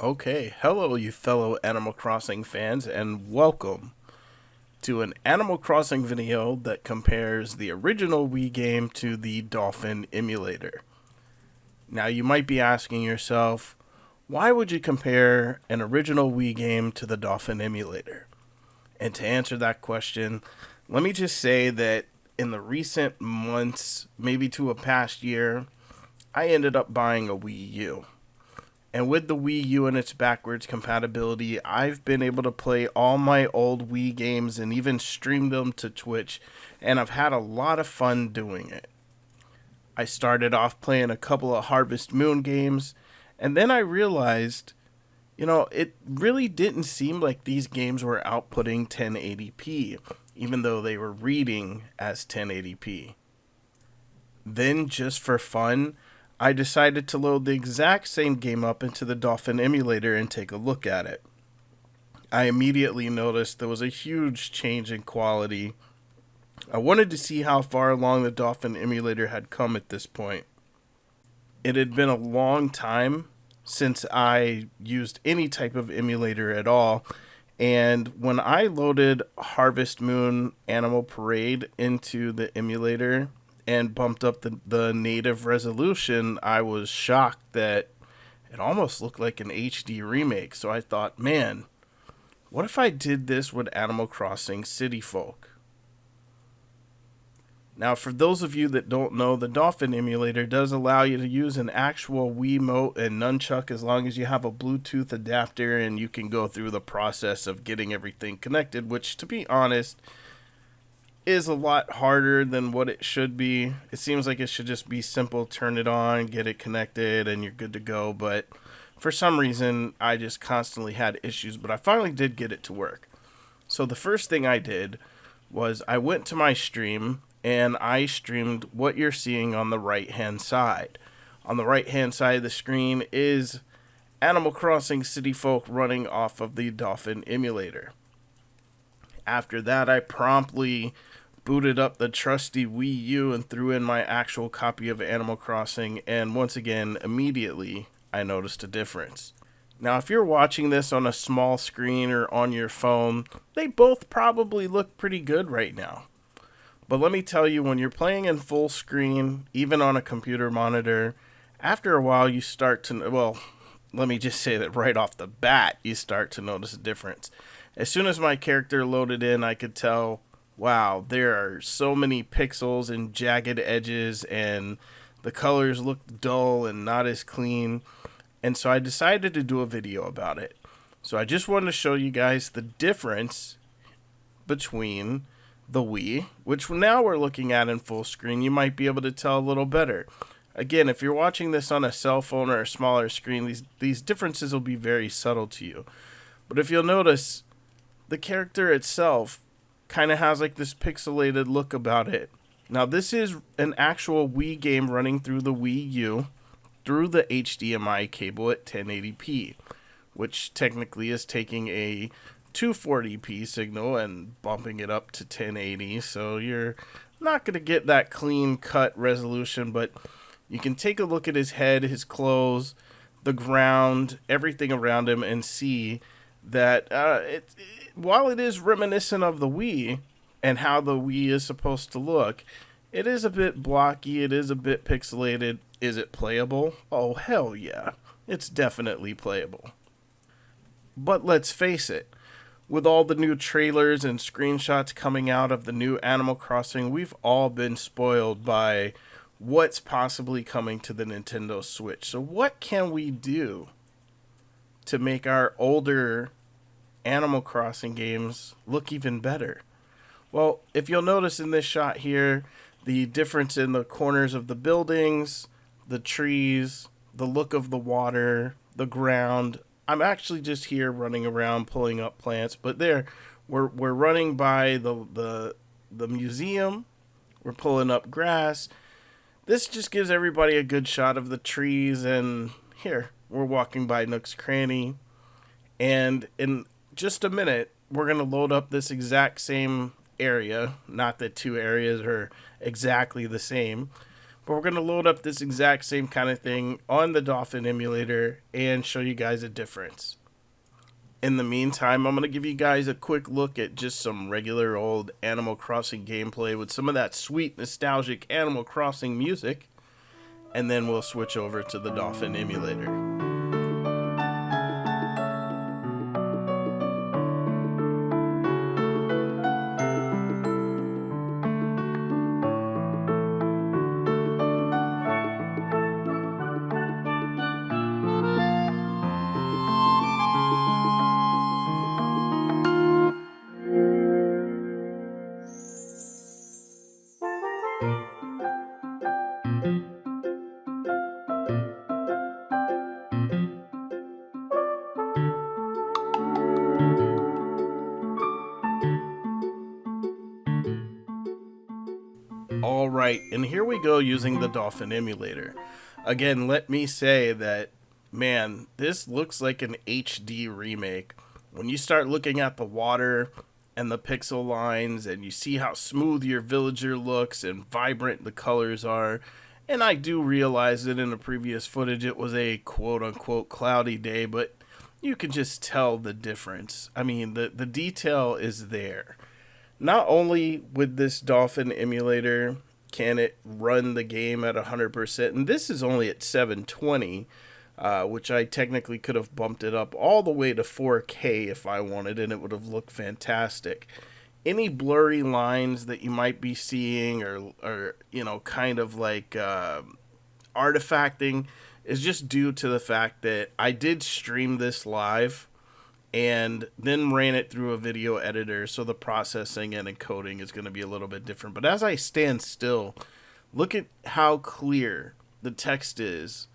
Okay, hello, you fellow Animal Crossing fans, and welcome to an Animal Crossing video that compares the original Wii game to the Dolphin Emulator. Now, you might be asking yourself, why would you compare an original Wii game to the Dolphin Emulator? And to answer that question, let me just say that in the recent months, maybe to a past year, I ended up buying a Wii U. And with the Wii U and its backwards compatibility, I've been able to play all my old Wii games and even stream them to Twitch, and I've had a lot of fun doing it. I started off playing a couple of Harvest Moon games, and then I realized, it really didn't seem like these games were outputting 1080p, even though they were reading as 1080p. Then, just for fun, I decided to load the exact same game up into the Dolphin Emulator and take a look at it. I immediately noticed there was a huge change in quality. I wanted to see how far along the Dolphin Emulator had come at this point. It had been a long time since I used any type of emulator at all, and when I loaded Harvest Moon Animal Parade into the emulator and bumped up the native resolution, I was shocked that it almost looked like an HD remake. So I thought, man, what if I did this with Animal Crossing City Folk? Now, for those of you that don't know, the Dolphin Emulator does allow you to use an actual Wiimote and nunchuck as long as you have a Bluetooth adapter, and you can go through the process of getting everything connected, which, to be honest, is a lot harder than what it should be. It seems like it should just be simple, turn it on, get it connected, and you're good to go. But for some reason, I just constantly had issues, but I finally did get it to work. So the first thing I did was I went to my stream, and I streamed what you're seeing on the right-hand side. On the right-hand side of the screen is Animal Crossing City Folk running off of the Dolphin Emulator. After that, I promptly booted up the trusty Wii U and threw in my actual copy of Animal Crossing, and once again, immediately, I noticed a difference. Now, if you're watching this on a small screen or on your phone, they both probably look pretty good right now. But let me tell you, when you're playing in full screen, even on a computer monitor, after a while you start to, let me just say that right off the bat, you start to notice a difference. As soon as my character loaded in, I could tell, wow, there are so many pixels and jagged edges, and the colors look dull and not as clean. And so I decided to do a video about it. So I just wanted to show you guys the difference between the Wii, which now we're looking at in full screen. You might be able to tell a little better. Again, if you're watching this on a cell phone or a smaller screen, these differences will be very subtle to you. But if you'll notice, the character itself kind of has like this pixelated look about it. Now, this is an actual Wii game running through the Wii U through the HDMI cable at 1080p, which technically is taking a 240p signal and bumping it up to 1080, so you're not going to get that clean cut resolution, but you can take a look at his head, his clothes, the ground, everything around him, and see that while it is reminiscent of the Wii and how the Wii is supposed to look, it is a bit blocky, it is a bit pixelated. Is it playable? Oh, hell yeah. It's definitely playable. But let's face it, with all the new trailers and screenshots coming out of the new Animal Crossing, we've all been spoiled by what's possibly coming to the Nintendo Switch. So what can we do to make our older Animal Crossing games look even better? Well, if you'll notice in this shot here, the difference in the corners of the buildings, the trees, the look of the water, the ground. I'm actually just here running around pulling up plants, but there we're running by the museum. We're pulling up grass. This just gives everybody a good shot of the trees, and here we're walking by Nook's Cranny. And in just a minute, we're going to load up this exact same area. Not that two areas are exactly the same, But we're going to load up this exact same kind of thing on the Dolphin emulator and show you guys a difference. In the meantime, I'm going to give you guys a quick look at just some regular old Animal Crossing gameplay with some of that sweet, nostalgic Animal Crossing music, and then we'll switch over to the Dolphin emulator. Alright, and here we go using the Dolphin emulator. Again, let me say that, man, this looks like an HD remake. When you start looking at the water and the pixel lines and you see how smooth your villager looks and vibrant the colors are, and I do realize that in the previous footage it was a quote-unquote cloudy day, but you can just tell the difference. I mean, the detail is there. Not only with this Dolphin emulator can it run the game at 100%, and this is only at 720, which I technically could have bumped it up all the way to 4K if I wanted, and it would have looked fantastic. Any blurry lines that you might be seeing or you know, kind of like artifacting is just due to the fact that I did stream this live and then ran it through a video editor, so the processing and encoding is going to be a little bit different. But as I stand still, look at how clear the text is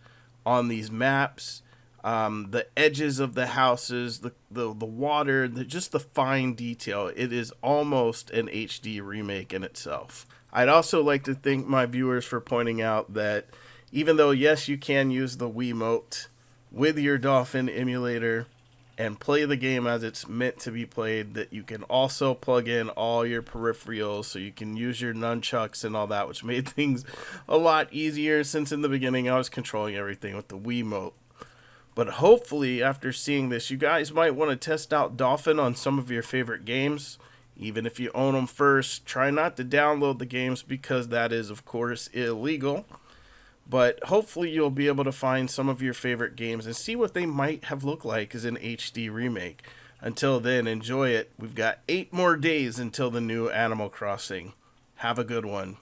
on these maps, the edges of the houses, the water, just the fine detail. It is almost an HD remake in itself. I'd also like to thank my viewers for pointing out that even though, yes, you can use the Wiimote with your Dolphin emulator and play the game as it's meant to be played, that you can also plug in all your peripherals so you can use your nunchucks and all that, which made things a lot easier, since in the beginning I was controlling everything with the Wiimote. But hopefully after seeing this, you guys might want to test out Dolphin on some of your favorite games. Even if you own them first, try not to download the games because that is of course illegal. But hopefully you'll be able to find some of your favorite games and see what they might have looked like as an HD remake. Until then, enjoy it. We've got 8 more days until the new Animal Crossing. Have a good one.